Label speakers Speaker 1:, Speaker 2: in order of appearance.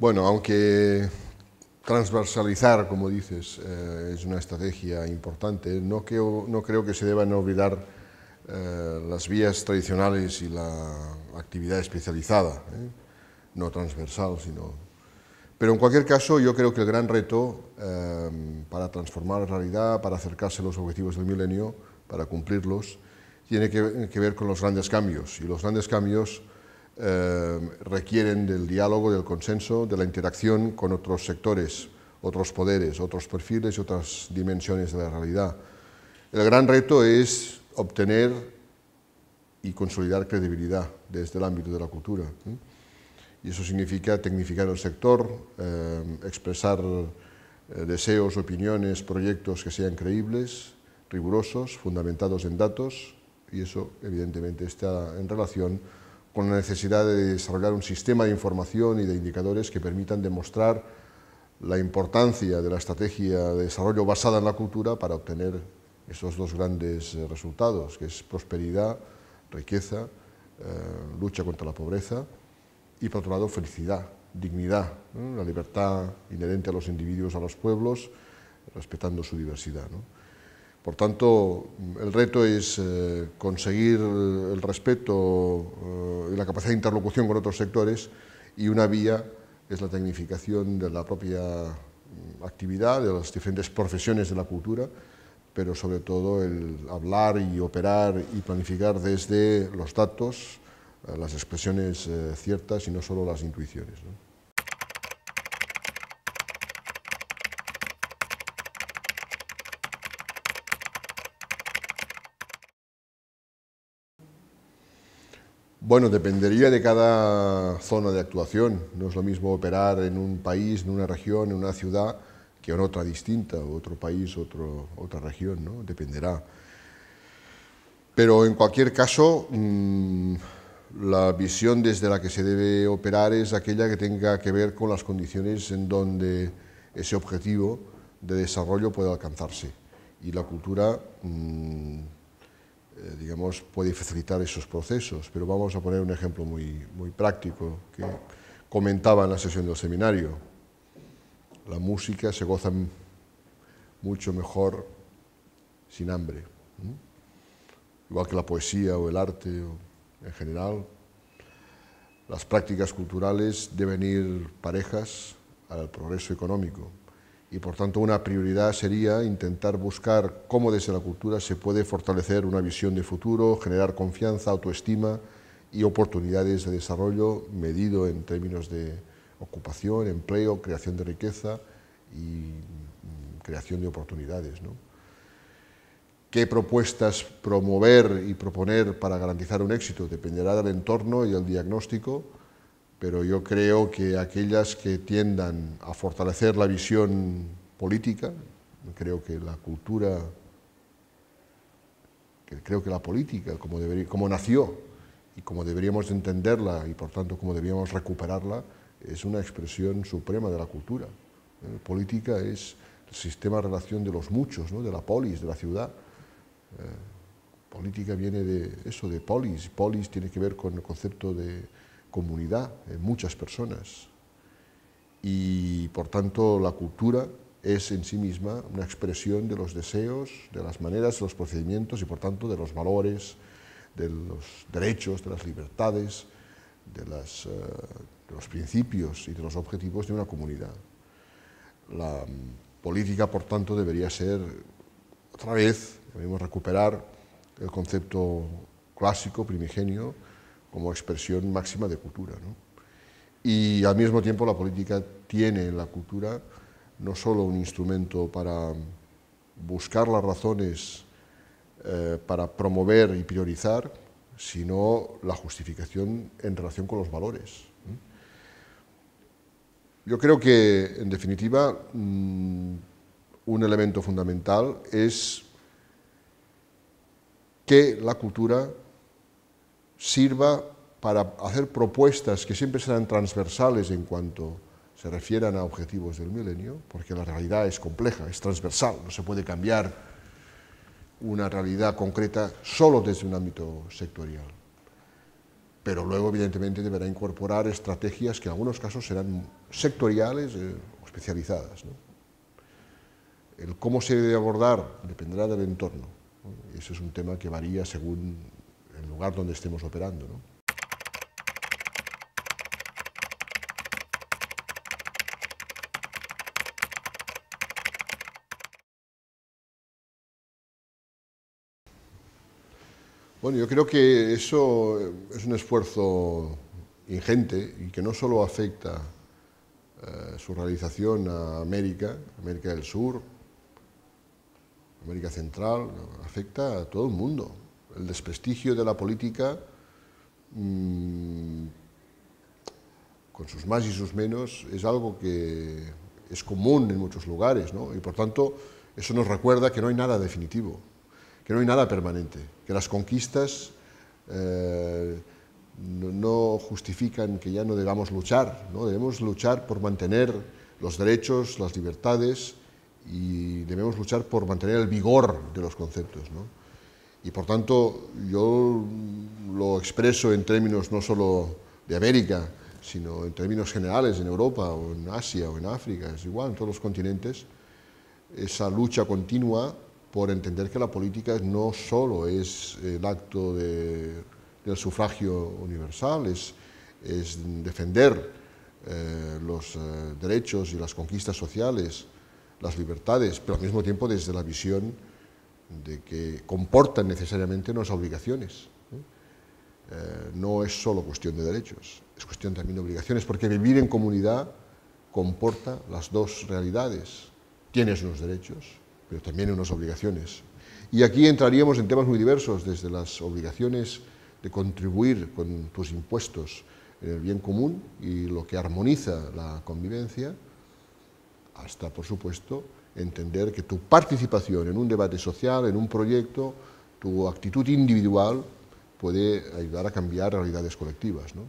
Speaker 1: Bueno, aunque transversalizar, como dices, es una estrategia importante, no creo que se deban olvidar las vías tradicionales y la actividad especializada, no transversal, sino... Pero en cualquier caso, yo creo que el gran reto para transformar la realidad, para acercarse a los objetivos del milenio, para cumplirlos, tiene que ver con los grandes cambios. Y los grandes cambios requieren del diálogo, del consenso, de la interacción con otros sectores, otros poderes, otros perfiles y otras dimensiones de la realidad. El gran reto es obtener y consolidar credibilidad desde el ámbito de la cultura. Y eso significa tecnificar el sector, expresar deseos, opiniones, proyectos que sean creíbles, rigurosos, fundamentados en datos, y eso evidentemente está en relación con la necesidad de desarrollar un sistema de información y de indicadores que permitan demostrar la importancia de la estrategia de desarrollo basada en la cultura para obtener esos dos grandes resultados, que es prosperidad, riqueza, lucha contra la pobreza y, por otro lado, felicidad, dignidad, la libertad inherente a los individuos, a los pueblos, respetando su diversidad, ¿no? Por tanto, el reto es conseguir el respeto y la capacidad de interlocución con otros sectores, y una vía es la tecnificación de la propia actividad, de las diferentes profesiones de la cultura, pero sobre todo el hablar y operar y planificar desde los datos, las expresiones ciertas y no solo las intuiciones, ¿no? Bueno, dependería de cada zona de actuación. No es lo mismo operar en un país, en una región, en una ciudad, que en otra distinta, otro país, otra región, ¿no? Dependerá. Pero en cualquier caso, la visión desde la que se debe operar es aquella que tenga que ver con las condiciones en donde ese objetivo de desarrollo puede alcanzarse. Y la cultura, digamos, puede facilitar esos procesos, pero vamos a poner un ejemplo muy práctico que comentaba en la sesión del seminario. La música se goza mucho mejor sin hambre, igual que la poesía o el arte en general. Las prácticas culturales deben ir parejas al progreso económico. Y por tanto una prioridad sería intentar buscar cómo desde la cultura se puede fortalecer una visión de futuro, generar confianza, autoestima y oportunidades de desarrollo medido en términos de ocupación, empleo, creación de riqueza y creación de oportunidades, ¿no? ¿Qué propuestas promover y proponer para garantizar un éxito? Dependerá del entorno y del diagnóstico, pero yo creo que aquellas que tiendan a fortalecer la visión política, creo que la cultura, creo que la política, como nació y como deberíamos entenderla y por tanto como deberíamos recuperarla, es una expresión suprema de la cultura. Política es el sistema de relación de los muchos, ¿no? De la polis, de la ciudad. Política viene de eso, de polis. Polis tiene que ver con el concepto de comunidad, muchas personas, y por tanto la cultura es en sí misma una expresión de los deseos, de las maneras, de los procedimientos y por tanto de los valores, de los derechos, de las libertades, de los principios y de los objetivos de una comunidad. La política, por tanto, debería ser, otra vez, debemos recuperar el concepto clásico, primigenio, como expresión máxima de cultura, ¿no? Y al mismo tiempo la política tiene en la cultura no solo un instrumento para buscar las razones para promover y priorizar, sino la justificación en relación con los valores. Yo creo que, en definitiva, un elemento fundamental es que la cultura sirva para hacer propuestas que siempre serán transversales en cuanto se refieran a objetivos del milenio, porque la realidad es compleja, es transversal, no se puede cambiar una realidad concreta solo desde un ámbito sectorial. pero luego evidentemente deberá incorporar estrategias que en algunos casos serán sectoriales o especializadas, ¿no? El cómo se debe abordar dependerá del entorno, ¿no? Ese es un tema que varía según el lugar donde estemos operando, ¿no? Bueno, yo creo que eso es un esfuerzo ingente y que no solo afecta su realización a América del Sur, América Central, afecta a todo el mundo. El desprestigio de la política, con sus más y sus menos, es algo que es común en muchos lugares, ¿no? Y por tanto, eso nos recuerda que no hay nada definitivo, que no hay nada permanente, que las conquistas no justifican que ya no debamos luchar, ¿no? Debemos luchar por mantener los derechos, las libertades, y debemos luchar por mantener el vigor de los conceptos, ¿no? Y por tanto, yo lo expreso en términos no solo de América, sino en términos generales en Europa, o en Asia, o en África, es igual, en todos los continentes, esa lucha continua por entender que la política no solo es el acto del sufragio universal, es defender los derechos y las conquistas sociales, las libertades, pero al mismo tiempo desde la visión de que comportan necesariamente unas obligaciones. No es solo cuestión de derechos, es cuestión también de obligaciones, porque vivir en comunidad comporta las dos realidades. Tienes unos derechos, pero también unas obligaciones. Y aquí entraríamos en temas muy diversos, desde las obligaciones de contribuir con tus impuestos en el bien común y lo que armoniza la convivencia, hasta, por supuesto, entender que tu participación en un debate social, en un proyecto, tu actitud individual puede ayudar a cambiar realidades colectivas, ¿no?